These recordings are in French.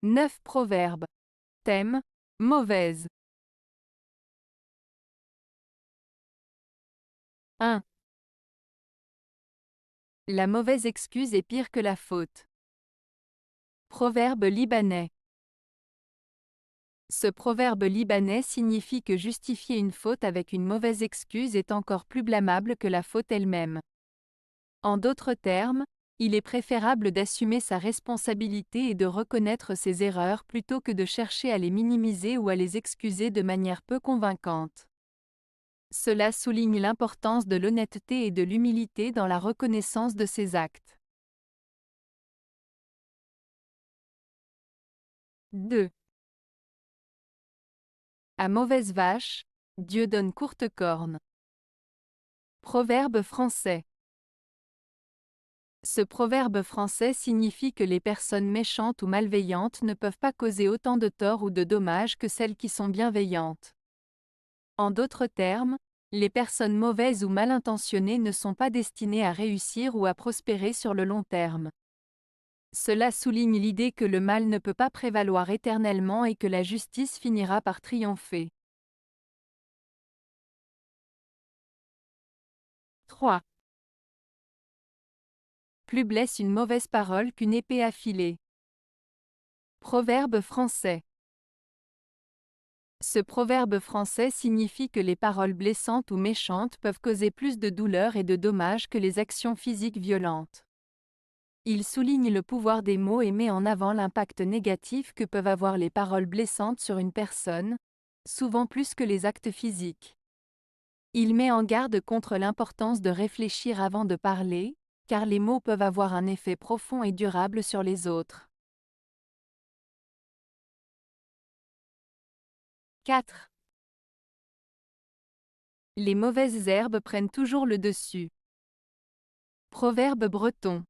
9 proverbes. Thème: mauvaise. 1. La mauvaise excuse est pire que la faute. Proverbe libanais. Ce proverbe libanais signifie que justifier une faute avec une mauvaise excuse est encore plus blâmable que la faute elle-même. En d'autres termes, il est préférable d'assumer sa responsabilité et de reconnaître ses erreurs plutôt que de chercher à les minimiser ou à les excuser de manière peu convaincante. Cela souligne l'importance de l'honnêteté et de l'humilité dans la reconnaissance de ses actes. 2. À mauvaise vache, Dieu donne courte corne. Proverbe français. Ce proverbe français signifie que les personnes méchantes ou malveillantes ne peuvent pas causer autant de tort ou de dommages que celles qui sont bienveillantes. En d'autres termes, les personnes mauvaises ou mal intentionnées ne sont pas destinées à réussir ou à prospérer sur le long terme. Cela souligne l'idée que le mal ne peut pas prévaloir éternellement et que la justice finira par triompher. 3. Plus blesse une mauvaise parole qu'une épée affilée. Proverbe français. Ce proverbe français signifie que les paroles blessantes ou méchantes peuvent causer plus de douleur et de dommages que les actions physiques violentes. Il souligne le pouvoir des mots et met en avant l'impact négatif que peuvent avoir les paroles blessantes sur une personne, souvent plus que les actes physiques. Il met en garde contre l'importance de réfléchir avant de parler, car les mots peuvent avoir un effet profond et durable sur les autres. 4. Les mauvaises herbes prennent toujours le dessus. Proverbe breton.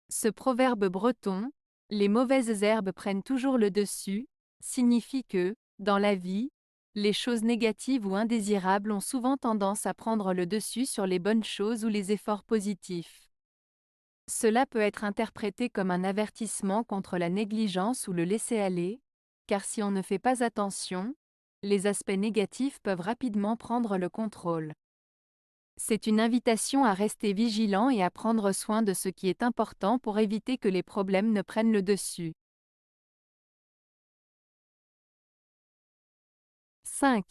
Ce proverbe breton, les mauvaises herbes prennent toujours le dessus, signifie que, dans la vie, les choses négatives ou indésirables ont souvent tendance à prendre le dessus sur les bonnes choses ou les efforts positifs. Cela peut être interprété comme un avertissement contre la négligence ou le laisser-aller, car si on ne fait pas attention, les aspects négatifs peuvent rapidement prendre le contrôle. C'est une invitation à rester vigilant et à prendre soin de ce qui est important pour éviter que les problèmes ne prennent le dessus. 5.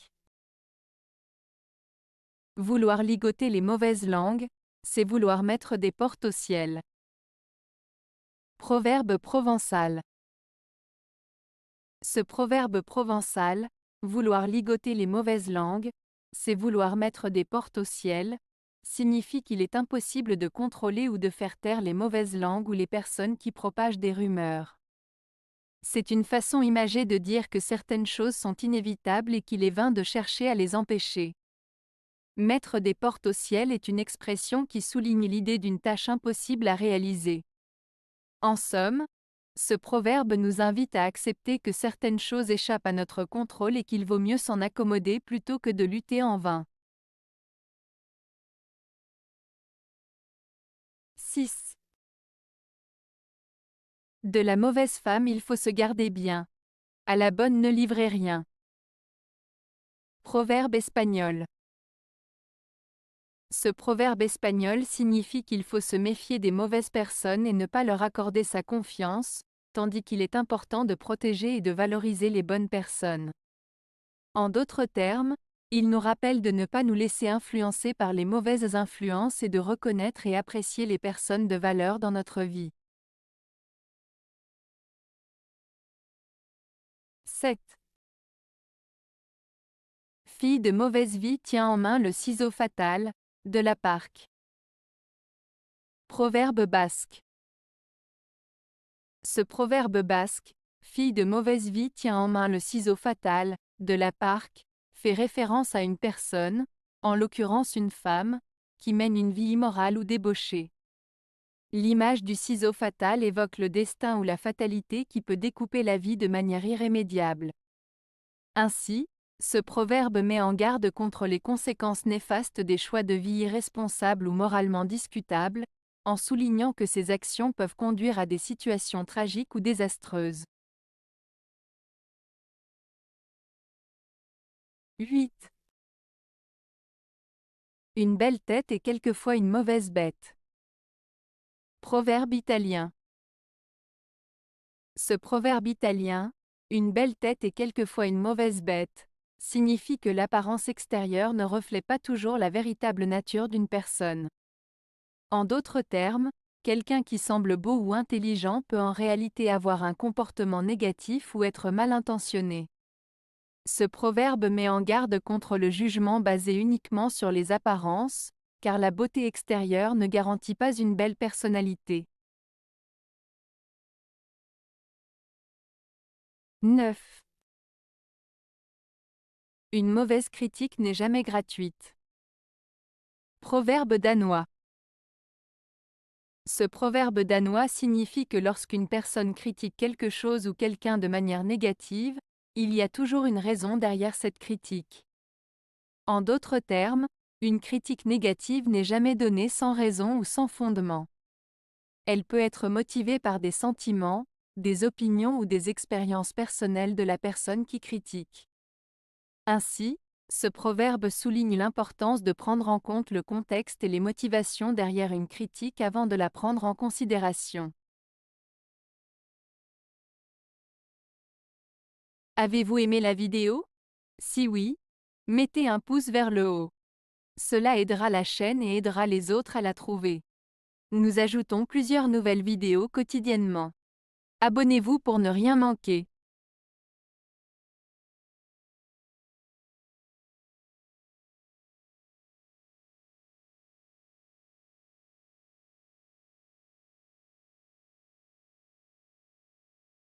Vouloir ligoter les mauvaises langues, c'est vouloir mettre des portes au ciel. Proverbe provençal. Ce proverbe provençal, vouloir ligoter les mauvaises langues, c'est vouloir mettre des portes au ciel, signifie qu'il est impossible de contrôler ou de faire taire les mauvaises langues ou les personnes qui propagent des rumeurs. C'est une façon imagée de dire que certaines choses sont inévitables et qu'il est vain de chercher à les empêcher. Mettre des portes au ciel est une expression qui souligne l'idée d'une tâche impossible à réaliser. En somme, ce proverbe nous invite à accepter que certaines choses échappent à notre contrôle et qu'il vaut mieux s'en accommoder plutôt que de lutter en vain. 6. De la mauvaise femme il faut se garder bien. À la bonne ne livrez rien. Proverbe espagnol. Ce proverbe espagnol signifie qu'il faut se méfier des mauvaises personnes et ne pas leur accorder sa confiance, tandis qu'il est important de protéger et de valoriser les bonnes personnes. En d'autres termes, il nous rappelle de ne pas nous laisser influencer par les mauvaises influences et de reconnaître et apprécier les personnes de valeur dans notre vie. 7. Fille de mauvaise vie tient en main le ciseau fatal, de la Parque. Proverbe basque. Ce proverbe basque, fille de mauvaise vie tient en main le ciseau fatal, de la Parque, fait référence à une personne, en l'occurrence une femme, qui mène une vie immorale ou débauchée. L'image du ciseau fatal évoque le destin ou la fatalité qui peut découper la vie de manière irrémédiable. Ainsi, ce proverbe met en garde contre les conséquences néfastes des choix de vie irresponsables ou moralement discutables, en soulignant que ces actions peuvent conduire à des situations tragiques ou désastreuses. 8. Une belle tête est quelquefois une mauvaise bête. Proverbe italien. Ce proverbe italien, une belle tête est quelquefois une mauvaise bête, signifie que l'apparence extérieure ne reflète pas toujours la véritable nature d'une personne. En d'autres termes, quelqu'un qui semble beau ou intelligent peut en réalité avoir un comportement négatif ou être mal intentionné. Ce proverbe met en garde contre le jugement basé uniquement sur les apparences, car la beauté extérieure ne garantit pas une belle personnalité. 9. Une mauvaise critique n'est jamais gratuite. Proverbe danois. Ce proverbe danois signifie que lorsqu'une personne critique quelque chose ou quelqu'un de manière négative, il y a toujours une raison derrière cette critique. En d'autres termes, une critique négative n'est jamais donnée sans raison ou sans fondement. Elle peut être motivée par des sentiments, des opinions ou des expériences personnelles de la personne qui critique. Ainsi, ce proverbe souligne l'importance de prendre en compte le contexte et les motivations derrière une critique avant de la prendre en considération. Avez-vous aimé la vidéo? Si oui, mettez un pouce vers le haut. Cela aidera la chaîne et aidera les autres à la trouver. Nous ajoutons plusieurs nouvelles vidéos quotidiennement. Abonnez-vous pour ne rien manquer.